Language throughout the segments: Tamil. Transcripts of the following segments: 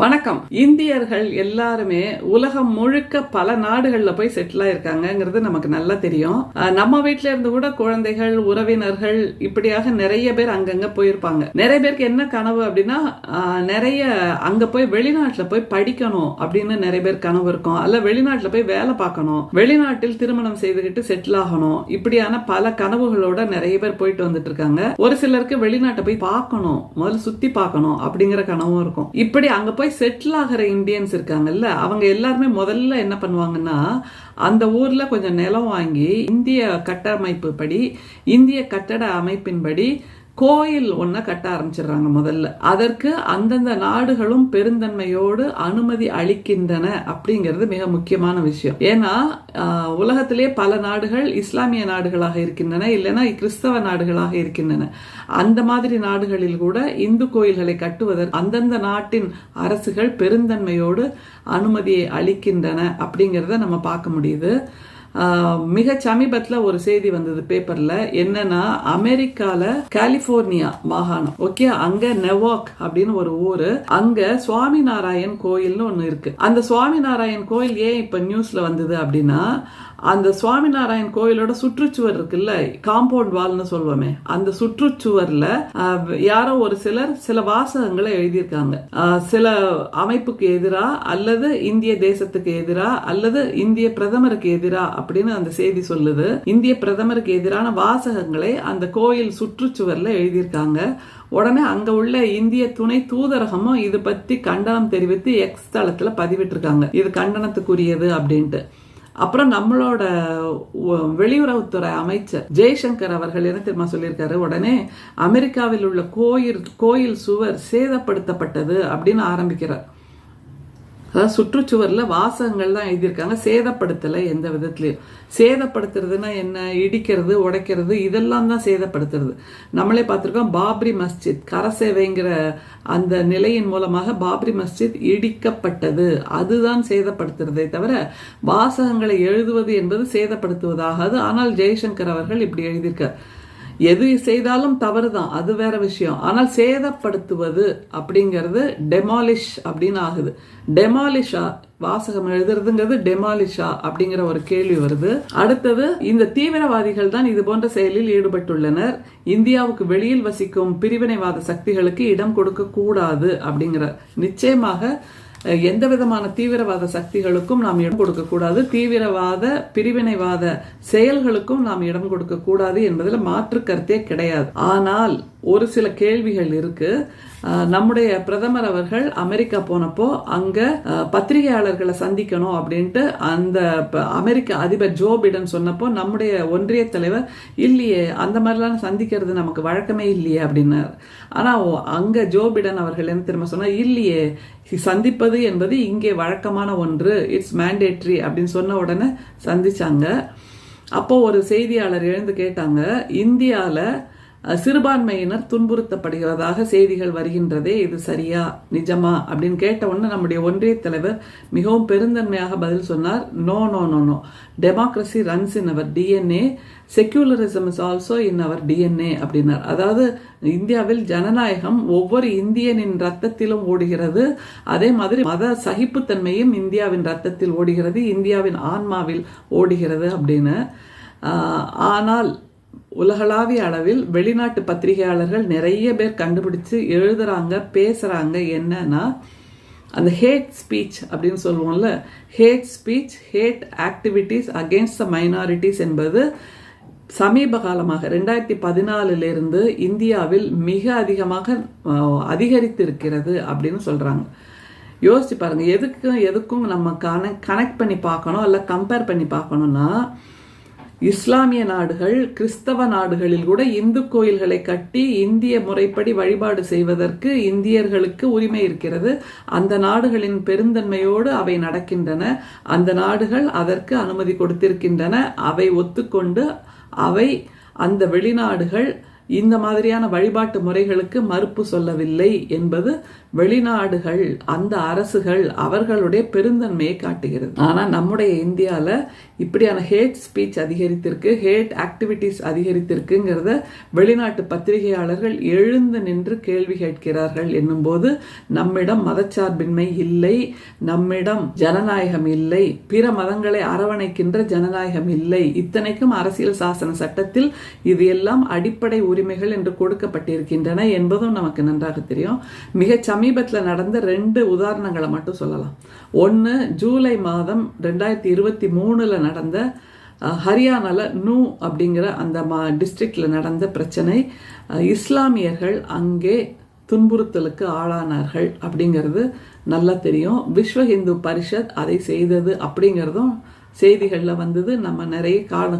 வணக்கம். இந்தியர்கள் எல்லாருமே உலகம் முழுக்க பல நாடுகள்ல போய் செட்டில் ஆயிருக்காங்கிறது நமக்கு நல்லா தெரியும். நம்ம வீட்டுல இருந்து கூட குழந்தைகள், உறவினர்கள் இப்படியாக நிறைய பேர் அங்கங்க போயிருப்பாங்க. நிறைய பேருக்கு என்ன கனவு அப்படின்னா, நிறைய அங்க போய் வெளிநாட்டுல போய் படிக்கணும் அப்படின்னு நிறைய பேர் கனவு இருக்கும். அல்ல வெளிநாட்டுல போய் வேலை பார்க்கணும், வெளிநாட்டில் திருமணம் செய்துகிட்டு செட்டில் ஆகணும், இப்படியான பல கனவுகளோட நிறைய பேர் போயிட்டு வந்துட்டு இருக்காங்க. ஒரு சிலருக்கு வெளிநாட்டை போய் பார்க்கணும், முதல்ல சுத்தி பார்க்கணும் அப்படிங்கிற கனவும் இருக்கும். இப்படி அங்க போய் செட்டில் ஆகிற இந்தியன்ஸ் இருக்காங்கல்ல, அவங்க எல்லாருமே முதல்ல என்ன பண்ணுவாங்கன்னா, அந்த ஊர்ல கொஞ்சம் நிலம் வாங்கி இந்திய கட்டமைப்பு படி, இந்திய கட்டட அமைப்பின்படி கோயில் ஒன்ன கட்ட ஆரம்பிச்சிடுறாங்க முதல்ல. அதற்கு அந்தந்த நாடுகளும் பெருந்தன்மையோடு அனுமதி அளிக்கின்றன அப்படிங்கிறது மிக முக்கியமான விஷயம். ஏன்னா உலகத்திலே பல நாடுகள் இஸ்லாமிய நாடுகளாக இருக்கின்றன, இல்லைன்னா கிறிஸ்தவ நாடுகளாக இருக்கின்றன. அந்த மாதிரி நாடுகளில் கூட இந்து கோயில்களை கட்டுவதற்கு அந்தந்த நாட்டின் அரசுகள் பெருந்தன்மையோடு அனுமதியை அளிக்கின்றன அப்படிங்கிறத நம்ம பார்க்க முடியுது. மிக சமீபத்துல ஒரு செய்தி வந்தது பேப்பர்ல. என்னன்னா, அமெரிக்கால கலிபோர்னியா மாகாணம், ஓகே, அங்க நெவாக் அப்படின்னு ஒரு ஊரு, அங்க சுவாமிநாராயண் கோயில்னு ஒண்ணு இருக்கு. அந்த சுவாமிநாராயண் கோயில் ஏன் இப்ப நியூஸ்ல வந்தது அப்படின்னா, அந்த சுவாமிநாராயண் கோயிலோட சுற்றுச்சுவர் இருக்குல்ல, காம்பவுண்ட் வால்னு சொல்லுவோமே, அந்த சுற்றுச்சுவர்ல யாரோ ஒரு சிலர் சில வாசகங்களை எழுதியிருக்காங்க. சில அமைப்புக்கு எதிரா, அல்லது இந்திய தேசத்துக்கு எதிரா, அல்லது இந்திய பிரதமருக்கு எதிரா அப்படின்னு அந்த செய்தி சொல்லுது. இந்திய பிரதமருக்கு எதிரான வாசகங்களை அந்த கோயில் சுற்றுச்சுவர்ல எழுதியிருக்காங்க. உடனே அங்க உள்ள இந்திய துணை தூதரகமும் இது பத்தி கண்டனம் தெரிவித்து எக்ஸ் தளத்துல பதிவிட்டிருக்காங்க, இது கண்டனத்துக்குரியது அப்படின்ட்டு. அப்புறம் நம்மளோட வெளியுறவுத்துறை அமைச்சர் ஜெய்சங்கர் அவர்கள் என்ன தெரியுமா சொல்லியிருக்காரு, உடனே அமெரிக்காவில் உள்ள கோயில் சுவர் சேதப்படுத்தப்பட்டது அப்படின்னு ஆரம்பிக்கிறார். அதாவது சுற்றுச்சுவர்ல வாசகங்கள் தான் எழுதியிருக்காங்க, சேதப்படுத்தலை எந்த விதத்திலையும். சேதப்படுத்துறதுன்னா என்ன, இடிக்கிறது, உடைக்கிறது, இதெல்லாம் தான் சேதப்படுத்துறது. நம்மளே பார்த்துருக்கோம், பாப்ரி மஸ்ஜித் கரசேவைங்கிற அந்த நிலையின் மூலமாக பாப்ரி மஸ்ஜித் இடிக்கப்பட்டது, அதுதான் சேதப்படுத்துறதே தவிர வாசகங்களை எழுதுவது என்பது சேதப்படுத்துவதாகாது. ஆனால் ஜெய்சங்கர் அவர்கள் இப்படி எழுதியிருக்கார். எது செய்தாலும் தவறுதான், அது வேற விஷயம். ஆனால் சேதப்படுத்துவது அப்படிங்கிறது டெமாலிஷ் அப்படின்னு ஆகுது. டெமாலிஷா வாசகம் எழுதுறதுங்கிறது டெமாலிஷா அப்படிங்கிற ஒரு கேள்வி வருது. அடுத்தது, இந்த தீவிரவாதிகள் தான் இது போன்ற செயலில் ஈடுபட்டுள்ளனர், இந்தியாவுக்கு வெளியில் வசிக்கும் பிரிவினைவாத சக்திகளுக்கு இடம் கொடுக்க கூடாது அப்படிங்கிற. நிச்சயமாக எந்த விதமான தீவிரவாத சக்திகளுக்கும் நாம் இடம் கொடுக்க கூடாது, தீவிரவாத பிரிவினைவாத செயல்களுக்கும் நாம் இடம் கொடுக்க கூடாது என்பதில் மாற்று கருத்தே கிடையாது. ஆனால் ஒரு சில கேள்விகள் இருக்கு. நம்முடைய பிரதமர் அவர்கள் அமெரிக்கா போனப்போ அங்க பத்திரிகையாளர்களை சந்திக்கணும் அப்படின்ட்டு அந்த அமெரிக்க அதிபர் ஜோ பிடன் சொன்னப்போ நம்முடைய ஒன்றிய தலைவர், இல்லையே அந்த மாதிரிலாம் சந்திக்கிறது நமக்கு வழக்கமே இல்லையே அப்படின்னார். ஆனா அங்க ஜோ பிடன் அவர்கள் என்ன திரும்ப சொன்னா, இல்லையே சந்திப்பது என்பது இங்கே வழக்கமான ஒன்று, இட்ஸ் மேண்டேட்ரி அப்படின்னு சொன்ன உடனே சந்திச்சாங்க. அப்போ ஒரு செய்தியாளர் எழுந்து கேட்டாங்க, இந்தியால சிறுபான்மையினர் துன்புறுத்தப்படுகிறதாக செய்திகள் வருகின்றதே, இது சரியா, நிஜமா அப்படின்னு கேட்ட உடனே நம்முடைய ஒன்றிய தலைவர் மிகவும் பெருந்தன்மையாக பதில் சொன்னார், no no no no, democracy runs in our DNA, secularism is also in our DNA அப்படின்னார். அதாவது இந்தியாவில் ஜனநாயகம் ஒவ்வொரு இந்தியனின் ரத்தத்திலும் ஓடுகிறது, அதே மாதிரி மத சகிப்புத்தன்மையும் இந்தியாவின் ரத்தத்தில் ஓடுகிறது, இந்தியாவின் ஆன்மாவில் ஓடுகிறது அப்படின்னு. ஆனால் உலகளாவிய அளவில் வெளிநாட்டு பத்திரிகையாளர்கள் நிறைய பேர் கண்டுபிடிச்சு எழுதுறாங்க, பேசுறாங்க. என்னன்னா, அந்த ஹேட் ஸ்பீச் அப்படின்னு சொல்லுவோம்ல, hate speech, hate activities against the minorities என்பது சமீப காலமாக 2014 இந்தியாவில் மிக அதிகமாக அதிகரித்திருக்கிறது அப்படின்னு சொல்றாங்க. யோசிச்சு பாருங்க, எதுக்கும் நம்ம கனெக்ட் பண்ணி பார்க்கணும், அல்ல கம்பேர் பண்ணி பார்க்கணும்னா, இஸ்லாமிய நாடுகள், கிறிஸ்தவ நாடுகளில் கூட இந்து கோயில்களை கட்டி இந்திய முறைப்படி வழிபாடு செய்வதற்கு இந்தியர்களுக்கு உரிமை இருக்கிறது. அந்த நாடுகளின் பெருந்தன்மையோடு அவை நடக்கின்றன, அந்த நாடுகள் அதற்கு அனுமதி கொடுத்திருக்கின்றன. அவை ஒத்துக்கொண்டு அவை அந்த வெளிநாடுகள் இந்த மாதிரியான வழிபாட்டு முறைகளுக்கு மறுப்பு சொல்லவில்லை என்பது வெளிநாடுகள், அந்த அரசுகள் அவர்களுடைய பெருந்தன்மையை காட்டுகிறது. ஆனா நம்முடைய இந்தியால இப்படியான ஹேட் ஸ்பீச் அதிகரித்திருக்கு, ஹேட் ஆக்டிவிட்டிஸ் அதிகரித்திருக்குங்கிறத வெளிநாட்டு பத்திரிகையாளர்கள் எழுந்து நின்று கேள்வி கேட்கிறார்கள். என்னும் போது நம்மிடம் மதச்சார்பின்மை இல்லை, நம்மிடம் ஜனநாயகம் இல்லை, பிற மதங்களை அரவணைக்கின்ற ஜனநாயகம் இல்லை. இத்தனைக்கும் அரசியல் சாசன சட்டத்தில் இது எல்லாம் அடிப்படை உரிமைகள் என்று கொடுக்கப்பட்டிருக்கின்றன என்பதும் நமக்கு நன்றாக தெரியும். மிக சமீபத்தில் நடந்த 2 உதாரணங்களை மட்டும் சொல்லலாம். ஒன்று, ஜூலை மாதம் 2023 நடந்த ஹரியானால நூ அப்படிங்கிற அந்த டிஸ்ட்ரிக்ட்ல நடந்த பிரச்சனை. இஸ்லாமியர்கள் அங்கே துன்புறுத்தலுக்கு ஆளானார்கள் அப்படிங்கிறது நல்லா தெரியும். விஸ்வ இந்து பரிஷத் அதை செய்தது அப்படிங்கிறதும் செய்திகள்ல வந்தது. நம்ம நிறைய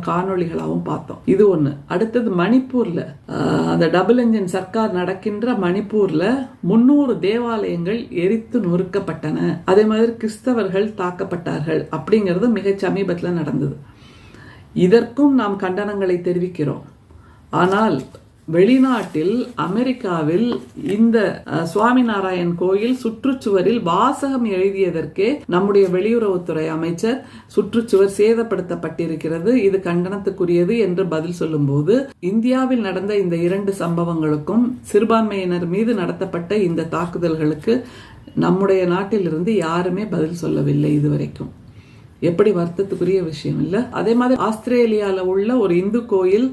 காணொளிகளாகவும் பார்த்தோம். இது ஒண்ணு. அடுத்தது மணிப்பூர்ல அந்த டபுள் என்ஜின் சர்க்கார் நடக்கின்ற மணிப்பூர்ல 300 தேவாலயங்கள் எரித்து நொறுக்கப்பட்டன. அதே மாதிரி கிறிஸ்தவர்கள் தாக்கப்பட்டார்கள் அப்படிங்கிறது மிக சமீபத்தில் நடந்தது. இதற்கும் நாம் கண்டனங்களை தெரிவிக்கிறோம். ஆனால் வெளிநாட்டில் அமெரிக்காவில் இந்த சுவாமிநாராயண் கோயில் சுற்றுச்சுவரில் வாசகம் எழுதியதற்கே நம்முடைய வெளியுறவுத்துறை அமைச்சர் சுற்றுச்சுவர் சேதப்படுத்தப்பட்டிருக்கிறது, இது கண்டனத்துக்குரியது என்று பதில் சொல்லும் போது, இந்தியாவில் நடந்த இந்த 2 சம்பவங்களுக்கும் சிறுபான்மையினர் மீது நடத்தப்பட்ட இந்த தாக்குதல்களுக்கு நம்முடைய நாட்டிலிருந்து யாருமே பதில் சொல்லவில்லை இதுவரைக்கும். எப்படி வருத்தத்துக்குரிய விஷயம் இல்ல? அதே மாதிரி ஆஸ்திரேலியால உள்ள ஒரு இந்து கோயில்,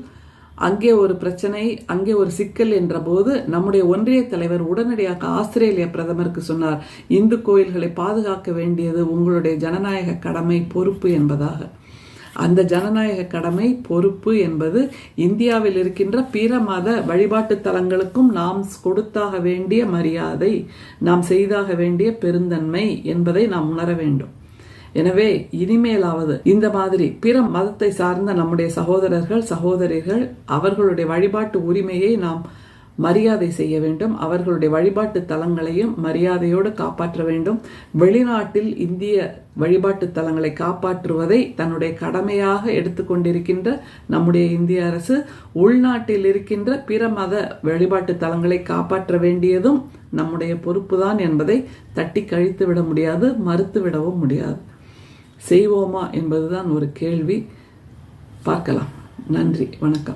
அங்கே ஒரு பிரச்சனை, அங்கே ஒரு சிக்கல் என்ற போது நம்முடைய ஒன்றிய தலைவர் உடனடியாக ஆஸ்திரேலிய பிரதமருக்கு சொன்னார், இந்து கோயில்களை பாதுகாக்க வேண்டியது உங்களுடைய ஜனநாயக கடமை, பொறுப்பு என்பதாக. அந்த ஜனநாயக கடமை, பொறுப்பு என்பது இந்தியாவில் இருக்கின்ற பிற மத வழிபாட்டு தலங்களுக்கும் நாம் கொடுத்தாக வேண்டிய மரியாதை, நாம் செய்தாக வேண்டிய பெருந்தன்மை என்பதை நாம் உணர வேண்டும். எனவே இனிமேலாவது இந்த மாதிரி பிற மதத்தை சார்ந்த நம்முடைய சகோதரர்கள், சகோதரிகள் அவர்களுடைய வழிபாட்டு உரிமையை நாம் மரியாதை செய்ய வேண்டும். அவர்களுடைய வழிபாட்டு தலங்களையும் மரியாதையோடு காப்பாற்ற வேண்டும். வெளிநாட்டில் இந்திய வழிபாட்டு தலங்களை காப்பாற்றுவதை தன்னுடைய கடமையாக எடுத்துக்கொண்டிருக்கின்ற நம்முடைய இந்திய அரசு, உள்நாட்டில் இருக்கின்ற பிற மத வழிபாட்டு தலங்களை காப்பாற்ற வேண்டியதும் நம்முடைய பொறுப்புதான் என்பதை தட்டி கழித்து விட முடியாது, மறுத்து விடவும் முடியாது. செய்வோமா என்பதுதான் ஒரு கேள்வி. பார்க்கலாம். நன்றி, வணக்கம்.